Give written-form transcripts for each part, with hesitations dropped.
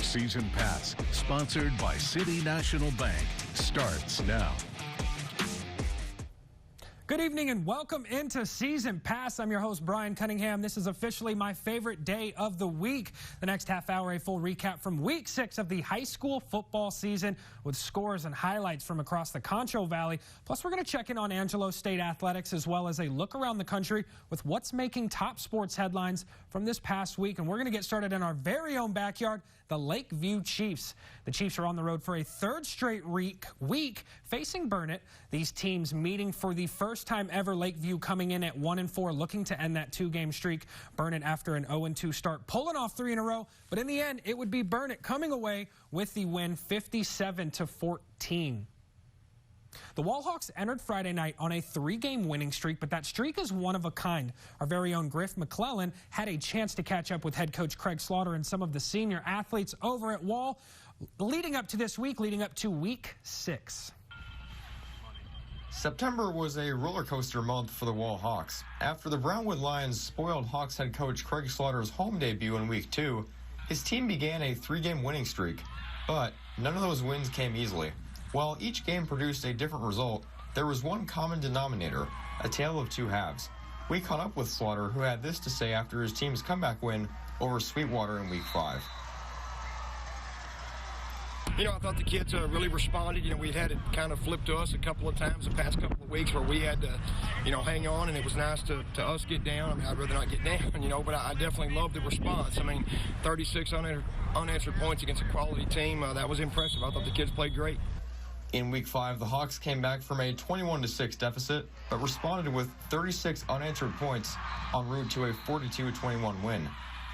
Season Pass, sponsored by City National Bank, starts now. Good evening and welcome into Season Pass. I'm your host, Brian Cunningham. This is officially my favorite day of the week. The next half hour, a full recap from Week 6 of the high school football season with scores and highlights from across the Concho Valley. Plus, we're going to check in on Angelo State athletics as well as a look around the country with what's making top sports headlines from this past week. And we're going to get started in our very own backyard, the Lakeview Chiefs. The Chiefs are on the road for a third straight week facing Burnett. These teams meeting for the first time ever. Lakeview coming in at 1-4, looking to end that two-game streak. Burnett after an 0-2 start, pulling off 3 in a row. But in the end, it would be Burnett coming away with the win, 57-14. The Wallhawks entered Friday night on a 3-game winning streak, but that streak is one of a kind. Our very own Griff McClellan had a chance to catch up with head coach Craig Slaughter and some of the senior athletes over at Wall leading up to this week, leading up to Week 6. September was a roller coaster month for the Wall Hawks. After the Brownwood Lions spoiled Hawks head coach Craig Slaughter's home debut in Week 2, his team began a 3-game winning streak. But none of those wins came easily. While each game produced a different result, there was one common denominator, a tale of two halves. We caught up with Slaughter, who had this to say after his team's comeback win over Sweetwater in Week 5. You know, I thought the kids really responded. You know, we'd had it kind of flip to us a couple of times the past couple of weeks where we had to, you know, hang on, and it was nice to us get down. I mean, I'd rather not get down, you know, but I definitely loved the response. I mean, 36 unanswered points against a quality team, that was impressive. I thought the kids played great. In Week 5, the Hawks came back from a 21-6 deficit, but responded with 36 unanswered points en route to a 42-21 win.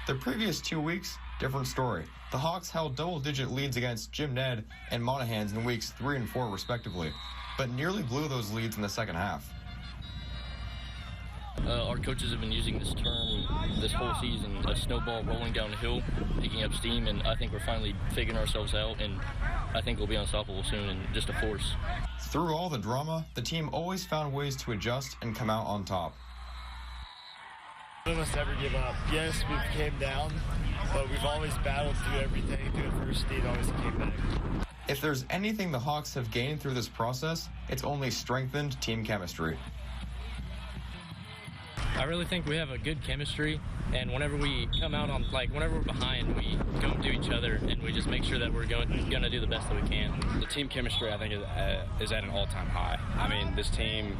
The previous 2 weeks, different story. The Hawks held double-digit leads against Jim Ned and Monahans in Weeks 3 and 4, respectively, but nearly blew those leads in the second half. Our coaches have been using this term this whole season, a snowball rolling down the hill, picking up steam, and I think we're finally figuring ourselves out, and I think we'll be unstoppable soon and just a force. Through all the drama, the team always found ways to adjust and come out on top. None of us ever give up. Yes, we came down, but we've always battled through everything, through adversity, and always came back. If there's anything the Hawks have gained through this process, it's only strengthened team chemistry. I really think we have a good chemistry, and whenever we come out on, whenever we're behind, we go to each other, and we just make sure that we're going to do the best that we can. The team chemistry, I think, is at an all-time high. I mean, this team,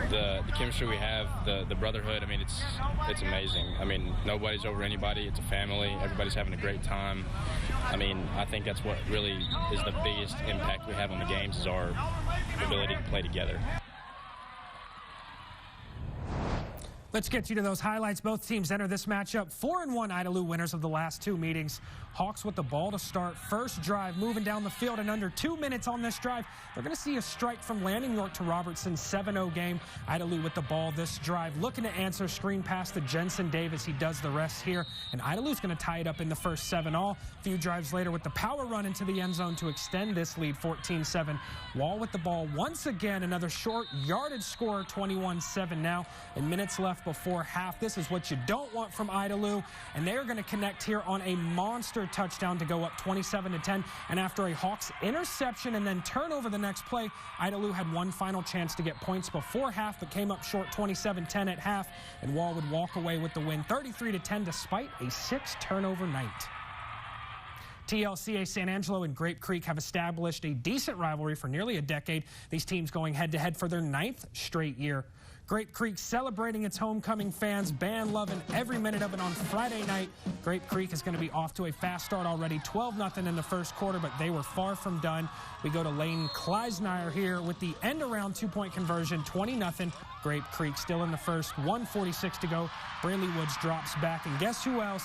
the chemistry we have, the brotherhood, I mean, it's amazing. I mean, nobody's over anybody. It's a family. Everybody's having a great time. I mean, I think that's what really is the biggest impact we have on the games is our ability to play together. Let's get you to those highlights. Both teams enter this matchup 4-1 Idalou winners of the last 2 meetings. Hawks with the ball to start. First drive moving down the field, and under 2 minutes on this drive, they're going to see a strike from Landing York to Robertson, 7-0 game. Idalou with the ball this drive, looking to answer, screen pass to Jensen Davis. He does the rest here, and Idalou's going to tie it up in the first 7-all. A few drives later with the power run into the end zone to extend this lead, 14-7. Wall with the ball once again, another short yardage score, 21-7 now, and minutes left before half. This is what you don't want from Idalou, and they are going to connect here on a monster touchdown to go up 27-10. And after a Hawks interception and then turnover the next play, Idalou had one final chance to get points before half, but came up short 27-10 at half, and Wall would walk away with the win 33-10 despite a 6-turnover night. TLCA San Angelo and Grape Creek have established a decent rivalry for nearly a decade. These teams going head-to-head for their 9th straight year. Grape Creek celebrating its homecoming fans, band loving every minute of it on Friday night. Grape Creek is going to be off to a fast start already, 12-0 in the first quarter, but they were far from done. We go to Lane Kleisner here with the end-around 2-point conversion, 20-0. Grape Creek still in the first, 1:46 to go. Braley Woods drops back, and guess who else?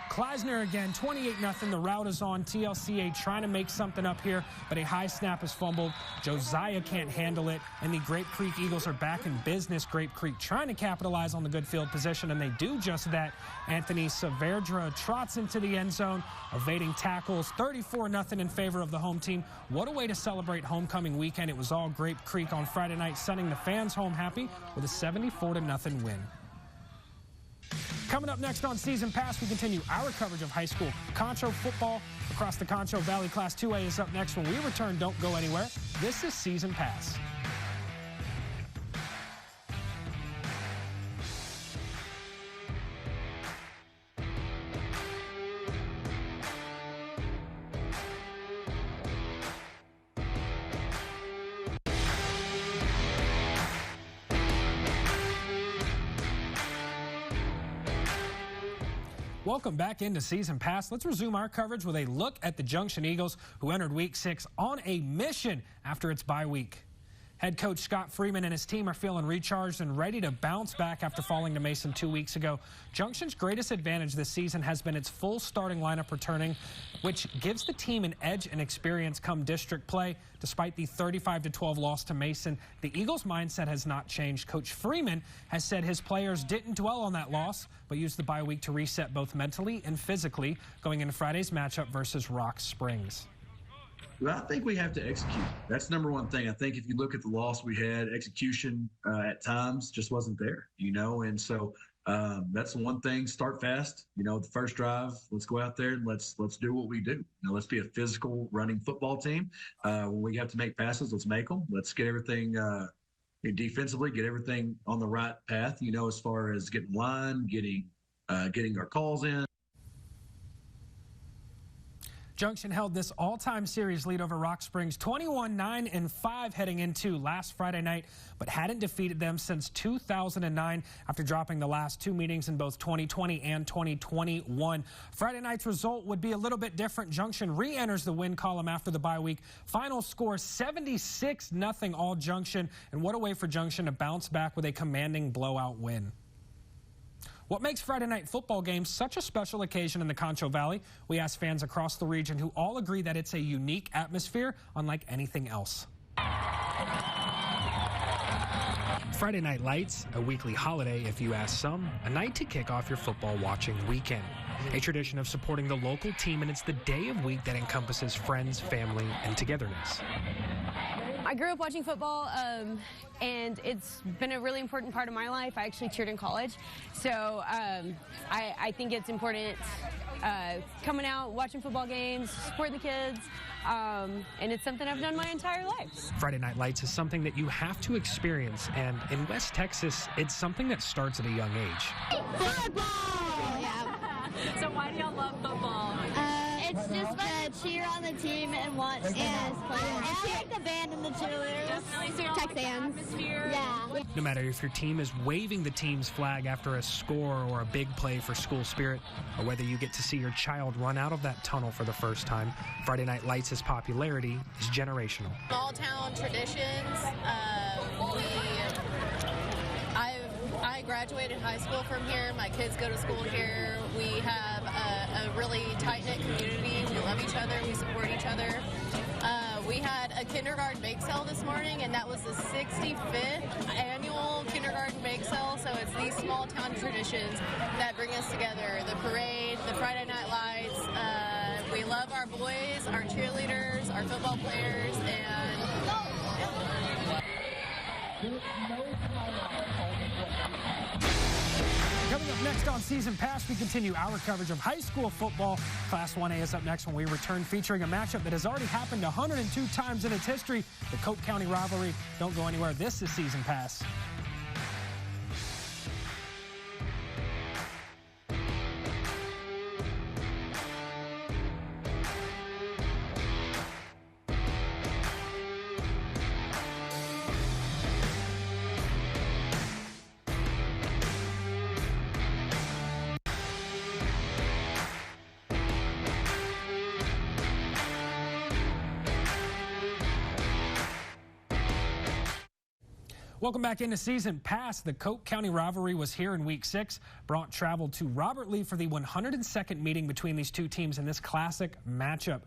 Kleisner again, 28-0. The route is on. TLCA trying to make something up here, but a high snap is fumbled. Josiah can't handle it, and the Grape Creek Eagles are back in business. Grape Creek trying to capitalize on the good field position, and they do just that. Anthony Saavedra trots into the end zone, evading tackles. 34-0 in favor of the home team. What a way to celebrate homecoming weekend. It was all Grape Creek on Friday night, sending the fans home happy with a 74-0 win. Coming up next on Season Pass, we continue our coverage of high school Concho football across the Concho Valley. Class 2A is up next. When we return, don't go anywhere. This is Season Pass. Welcome back into Season Pass. Let's resume our coverage with a look at the Junction Eagles, who entered Week 6 on a mission after its bye week. Head coach Scott Freeman and his team are feeling recharged and ready to bounce back after falling to Mason 2 weeks ago. Junction's greatest advantage this season has been its full starting lineup returning, which gives the team an edge and experience come district play. Despite the 35-12 loss to Mason, the Eagles' mindset has not changed. Coach Freeman has said his players didn't dwell on that loss, but used the bye week to reset both mentally and physically going into Friday's matchup versus Rock Springs. Well, I think we have to execute. That's number one thing. I think if you look at the loss we had, execution at times just wasn't there, and so that's one thing. Start fast. The first drive, let's go out there and let's do what we do. Let's be a physical running football team. When we have to make passes, let's make them. Let's get everything defensively, get everything on the right path, as far as getting line, getting our calls in. Junction held this all-time series lead over Rock Springs 21-9-5 heading into last Friday night, but hadn't defeated them since 2009 after dropping the last two meetings in both 2020 and 2021. Friday night's result would be a little bit different. Junction re-enters the win column after the bye week. Final score 76-0 all Junction, and what a way for Junction to bounce back with a commanding blowout win. What makes Friday night football games such a special occasion in the Concho Valley? We asked fans across the region who all agree that it's a unique atmosphere unlike anything else. Friday Night Lights, a weekly holiday if you ask some, a night to kick off your football watching weekend. A tradition of supporting the local team, and it's the day of week that encompasses friends, family, and togetherness. I grew up watching football, and it's been a really important part of my life. I actually cheered in college, so I think it's important coming out, watching football games, supporting the kids, and it's something I've done my entire life. Friday Night Lights is something that you have to experience, and in West Texas, it's something that starts at a young age. Football! Yeah. So why do y'all love football? It's just to cheer on the team and watch us play. I like the band and the cheerleaders. Definitely. So Texans. Atmosphere. Yeah. No matter if your team is waving the team's flag after a score or a big play for school spirit, or whether you get to see your child run out of that tunnel for the first time, Friday Night Lights' popularity is generational. Small town traditions. I graduated high school from here. My kids go to school here. We have a really tight-knit community. We love each other. We support each other. We had a kindergarten bake sale this morning, and that was the 65th annual kindergarten bake sale. So it's these small town traditions that bring us together. The parade, the Friday Night Lights. We love our boys, our cheerleaders, our football players, and Coming up next on Season Pass, we continue our coverage of high school football. Class 1A is up next when we return, featuring a matchup that has already happened 102 times in its history, the Coke County rivalry. Don't go anywhere. This is Season Pass. Welcome back into Season Pass. The Coke County rivalry was here in Week 6. Brought traveled to Robert Lee for the 102nd meeting between these two teams in this classic matchup.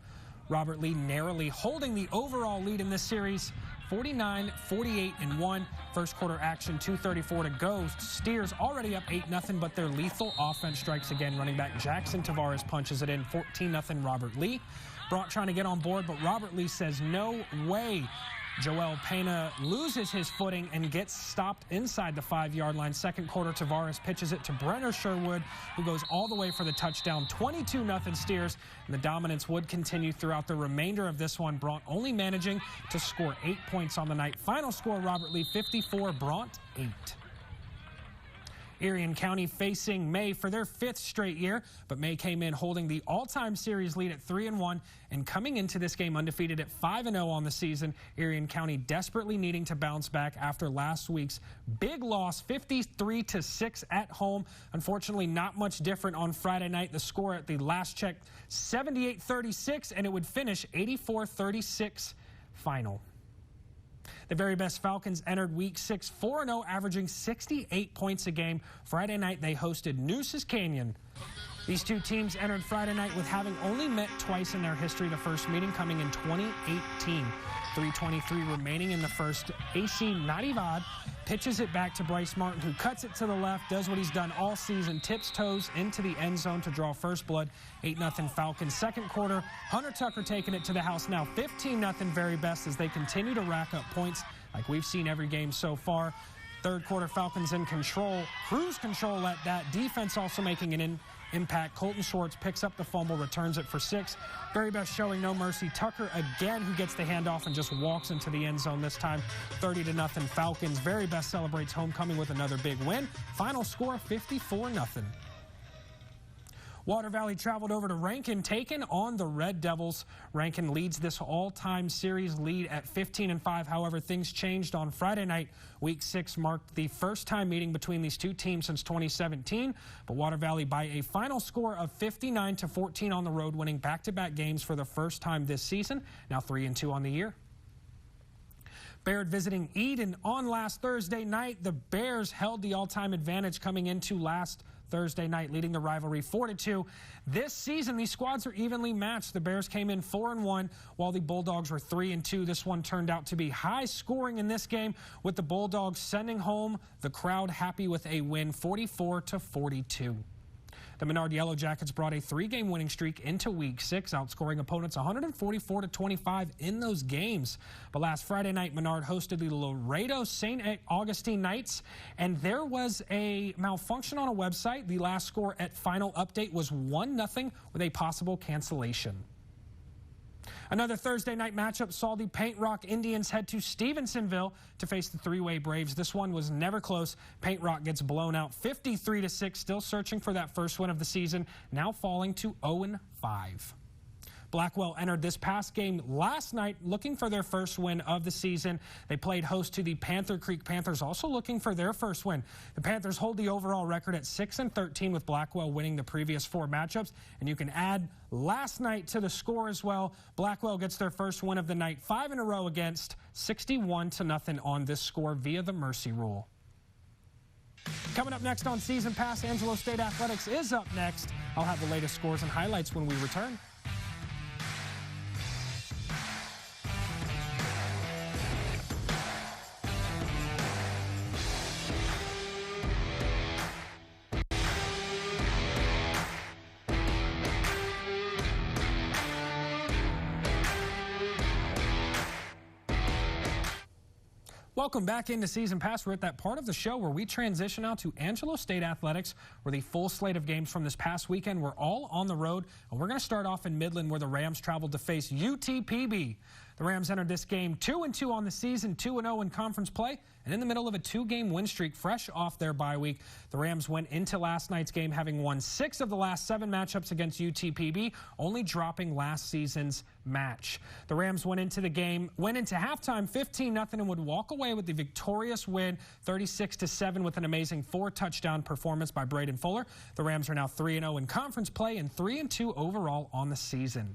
Robert Lee narrowly holding the overall lead in this series, 49-48-1. First quarter action, 2:34 to go. Steers already up 8-0, but their lethal offense strikes again. Running back Jackson Tavares punches it in, 14-0 Robert Lee. Brought trying to get on board, but Robert Lee says no way. Joel Pena loses his footing and gets stopped inside the 5-yard line. Second quarter, Tavares pitches it to Brenner Sherwood, who goes all the way for the touchdown. 22-0 Steers, and the dominance would continue throughout the remainder of this one. Bront only managing to score 8 points on the night. Final score, Robert Lee 54, Bront 8. Erie and County facing May for their 5th straight year, but May came in holding the all-time series lead at 3-1 and coming into this game undefeated at 5-0 on the season. Erie and County desperately needing to bounce back after last week's big loss, 53-6 at home. Unfortunately, not much different on Friday night. The score at the last check, 78-36, and it would finish 84-36 final. The very best Falcons entered Week 6 4-0, averaging 68 points a game. Friday night, they hosted Noose's Canyon. These two teams entered Friday night with having only met twice in their history, the first meeting coming in 2018. 3:23 remaining in the first. AC Nadivad pitches it back to Bryce Martin, who cuts it to the left, does what he's done all season, tips toes into the end zone to draw first blood. 8-0 Falcons. Second quarter, Hunter Tucker taking it to the house now. 15-0 very best as they continue to rack up points like we've seen every game so far. Third quarter, Falcons in control, cruise control at that. Defense also making an impact. Colton Schwartz picks up the fumble, returns it for 6. Very best showing, no mercy. Tucker again, who gets the handoff and just walks into the end zone this time. 30-0 Falcons. Very best celebrates homecoming with another big win. Final score 54-0. Water Valley traveled over to Rankin, taking on the Red Devils. Rankin leads this all-time series lead at 15-5. However, things changed on Friday night. Week 6 marked the first time meeting between these two teams since 2017. But Water Valley by a final score of 59-14 on the road, winning back-to-back games for the first time this season. Now 3-2 on the year. Baird visiting Eden on last Thursday night. The Bears held the all-time advantage coming into last Thursday night, leading the rivalry 4-2. This season, these squads are evenly matched. The Bears came in 4-1, while the Bulldogs were 3-2. This one turned out to be high scoring in this game, with the Bulldogs sending home the crowd happy with a win, 44-42. The Menard Yellow Jackets brought a 3-game winning streak into Week 6, outscoring opponents 144-25 in those games. But last Friday night, Menard hosted the Laredo St. Augustine Knights, and there was a malfunction on a website. The last score at final update was 1-0 with a possible cancellation. Another Thursday night matchup saw the Paint Rock Indians head to Stevensonville to face the three-way Braves. This one was never close. Paint Rock gets blown out 53-6, still searching for that first win of the season, now falling to 0-5. Blackwell entered this past game last night looking for their first win of the season. They played host to the Panther Creek Panthers, also looking for their first win. The Panthers hold the overall record at 6-13, with Blackwell winning the previous 4 matchups. And you can add last night to the score as well. Blackwell gets their first win of the night, 5 in a row against, 61-0 on this score via the mercy rule. Coming up next on Season Pass, Angelo State Athletics is up next. I'll have the latest scores and highlights when we return. Welcome back into Season Pass. We're at that part of the show where we transition out to Angelo State Athletics, where the full slate of games from this past weekend were all on the road. And we're going to start off in Midland, where the Rams traveled to face UTPB. The Rams entered this game 2-2 on the season, 2-0 in conference play, and in the middle of a 2-game win streak, fresh off their bye week. The Rams went into last night's game having won 6 of the last 7 matchups against UTPB, only dropping last season's match. The Rams went into halftime 15-0 and would walk away with the victorious win, 36-7, with an amazing 4-touchdown performance by Braden Fuller. The Rams are now 3-0 in conference play and 3-2 overall on the season.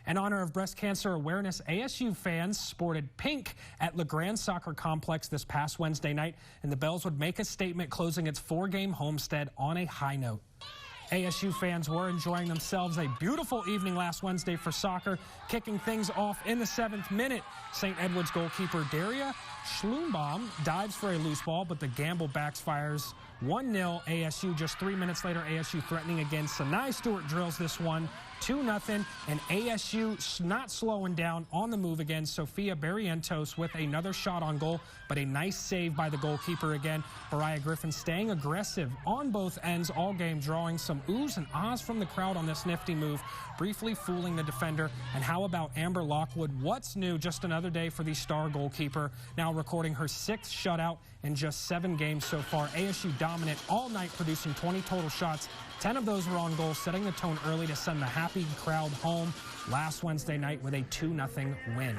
In honor of Breast Cancer Awareness, ASU fans sported pink at LeGrand Soccer Complex this past Wednesday night, and the Bells would make a statement closing its 4-game homestead on a high note. ASU fans were enjoying themselves a beautiful evening last Wednesday for soccer, kicking things off in the 7th minute. St. Edward's goalkeeper Daria Schlumbaum dives for a loose ball, but the gamble backfires 1-0 ASU. Just 3 minutes later, ASU threatening again. Sanai Stewart drills this one, 2-0, and ASU not slowing down, on the move again. Sofia Barrientos with another shot on goal, but a nice save by the goalkeeper again. Mariah Griffin staying aggressive on both ends all game, drawing some oohs and ahs from the crowd on this nifty move, briefly fooling the defender. And how about Amber Lockwood? What's new? Just another day for the star goalkeeper, now recording her 6th shutout in just 7 games so far. ASU dominant all night, producing 20 total shots. 10 of those were on goal, setting the tone early to send the happy crowd home last Wednesday night with a 2-0 win.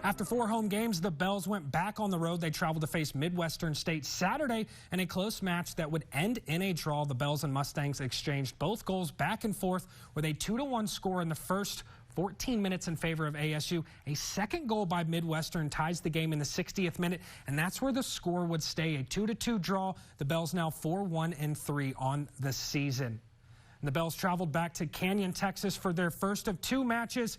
After 4 home games, the Bells went back on the road. They traveled to face Midwestern State Saturday in a close match that would end in a draw. The Bells and Mustangs exchanged both goals back and forth with a 2-1 score in the first 14 minutes in favor of ASU. A second goal by Midwestern ties the game in the 60th minute, and that's where the score would stay, a 2-2 draw. The Bells now 4-1-3 on the season. And the Bells traveled back to Canyon, Texas for their first of 2 matches,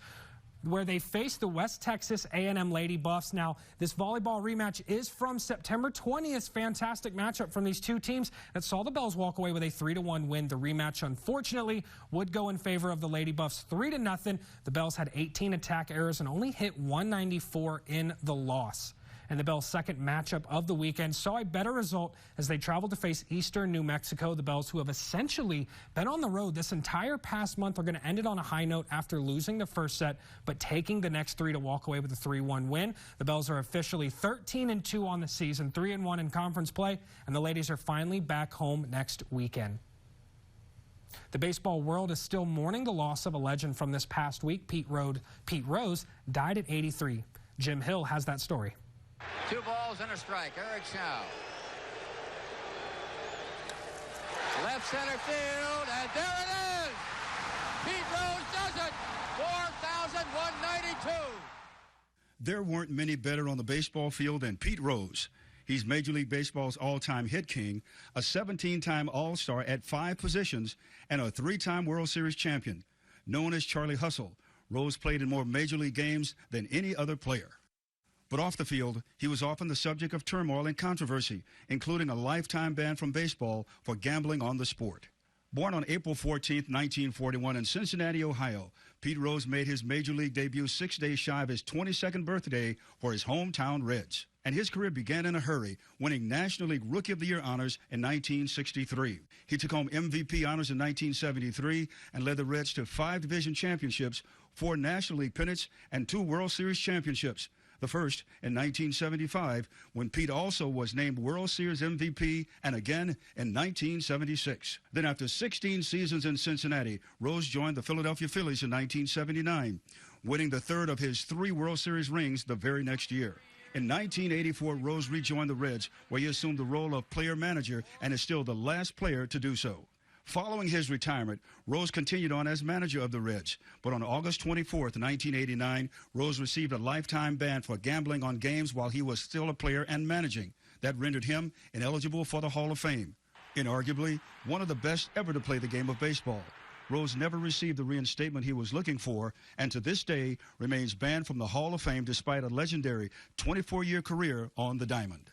where they face the West Texas A&M Lady Buffs. Now, this volleyball rematch is from September 20th. Fantastic matchup from these two teams that saw the Bells walk away with a 3-1 win. The rematch, unfortunately, would go in favor of the Lady Buffs 3-0. The Bells had 18 attack errors and only hit 194 in the loss. And the Bells' second matchup of the weekend saw a better result as they traveled to face Eastern New Mexico. The Bells, who have essentially been on the road this entire past month, are going to end it on a high note after losing the first set, but taking the next 3 to walk away with a 3-1 win. The Bells are officially 13-2 on the season, 3-1 in conference play, and the ladies are finally back home next weekend. The baseball world is still mourning the loss of a legend from this past week. Pete Rose died at 83. Jim Hill has that story. 2 balls and a strike. Eric Schau. Left center field, and there it is! Pete Rose does it! 4,192! There weren't many better on the baseball field than Pete Rose. He's Major League Baseball's all-time hit king, a 17-time All-Star at 5 positions, and a 3-time World Series champion. Known as Charlie Hustle, Rose played in more Major League games than any other player. But off the field, he was often the subject of turmoil and controversy, including a lifetime ban from baseball for gambling on the sport. Born on April 14, 1941 in Cincinnati, Ohio, Pete Rose made his Major League debut 6 days shy of his 22nd birthday for his hometown Reds. And his career began in a hurry, winning National League Rookie of the Year honors in 1963. He took home MVP honors in 1973 and led the Reds to 5 division championships, 4 National League pennants, and 2 World Series championships. The first in 1975, when Pete also was named World Series MVP, and again in 1976. Then after 16 seasons in Cincinnati, Rose joined the Philadelphia Phillies in 1979, winning the 3rd of his 3 World Series rings the very next year. In 1984, Rose rejoined the Reds, where he assumed the role of player-manager and is still the last player to do so. Following his retirement, Rose continued on as manager of the Reds. But on August 24, 1989, Rose received a lifetime ban for gambling on games while he was still a player and managing. That rendered him ineligible for the Hall of Fame. Inarguably, one of the best ever to play the game of baseball. Rose never received the reinstatement he was looking for, and to this day remains banned from the Hall of Fame despite a legendary 24-year career on the diamond.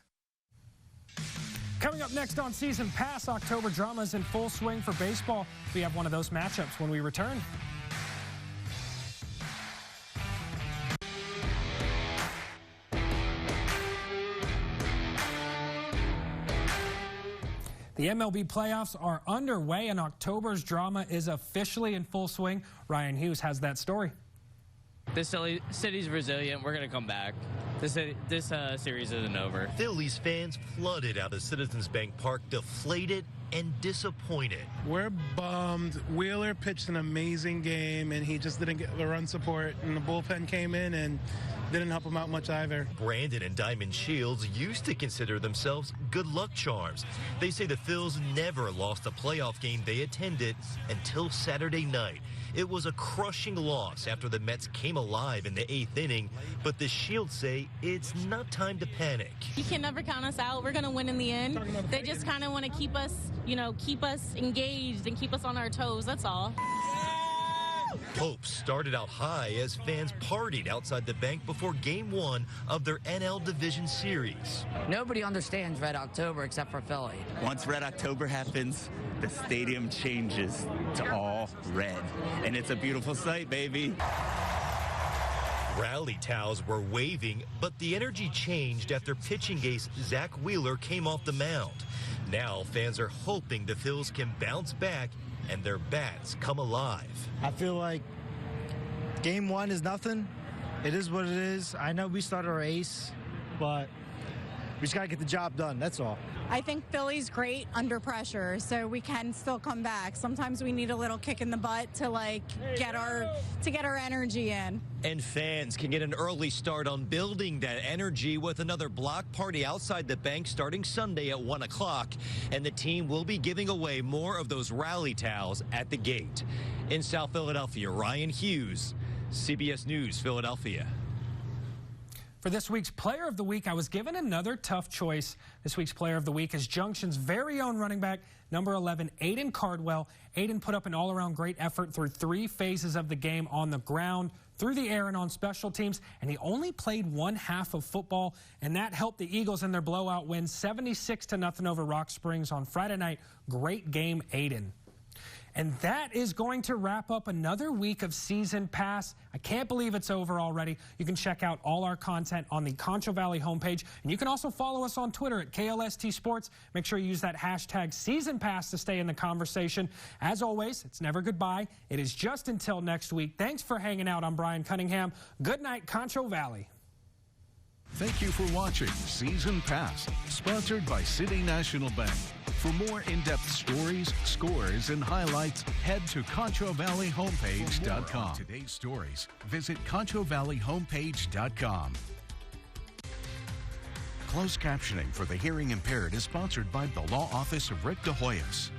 Coming up next on Season Pass, October drama is in full swing for baseball. We have one of those matchups when we return. The MLB playoffs are underway, and October's drama is officially in full swing. Ryan Hughes has that story. This city's resilient. We're going to come back. This series isn't over. Phillies fans flooded out of Citizens Bank Park, deflated and disappointed. We're bummed. Wheeler pitched an amazing game, and he just didn't get the run support, and the bullpen came in and didn't help him out much either. Brandon and Diamond Shields used to consider themselves good luck charms. They say the Phils never lost a playoff game they attended until Saturday night. It was a crushing loss after the Mets came alive in the 8th inning, but the Shields say it's not time to panic. You can never count us out. We're going to win in the end. They just kind of want to keep us, keep us engaged and keep us on our toes. That's all. Hope started out high as fans partied outside the bank before Game 1 of their NL Division Series. Nobody understands Red October except for Philly. Once Red October happens, the stadium changes to all red. And it's a beautiful sight, baby. Rally towels were waving, but the energy changed after pitching ace Zach Wheeler came off the mound. Now fans are hoping the Phils can bounce back and their bats come alive. I feel like Game 1 is nothing. It is what it is. I know we started our ace, but we just got to get the job done. That's all. I think Philly's great under pressure, so we can still come back. Sometimes we need a little kick in the butt to get our energy in. And fans can get an early start on building that energy with another block party outside the bank starting Sunday at 1 o'clock. And the team will be giving away more of those rally towels at the gate. In South Philadelphia, Ryan Hughes, CBS News, Philadelphia. For this week's Player of the Week, I was given another tough choice. This week's Player of the Week is Junction's very own running back, number 11, Aiden Cardwell. Aiden put up an all-around great effort through 3 phases of the game on the ground, through the air, and on special teams, and he only played 1 half of football, and that helped the Eagles in their blowout win 76-0 over Rock Springs on Friday night. Great game, Aiden. And that is going to wrap up another week of Season Pass. I can't believe it's over already. You can check out all our content on the Concho Valley homepage, and you can also follow us on Twitter at KLST Sports. Make sure you use that hashtag Season Pass to stay in the conversation. As always, it's never goodbye. It is just until next week. Thanks for hanging out. I'm Brian Cunningham. Good night, Concho Valley. Thank you for watching Season Pass, sponsored by City National Bank. For more in-depth stories, scores, and highlights, head to ConchoValleyHomepage.com. Today's stories, visit ConchoValleyHomepage.com. Closed captioning for the hearing impaired is sponsored by the Law Office of Rick DeHoyos.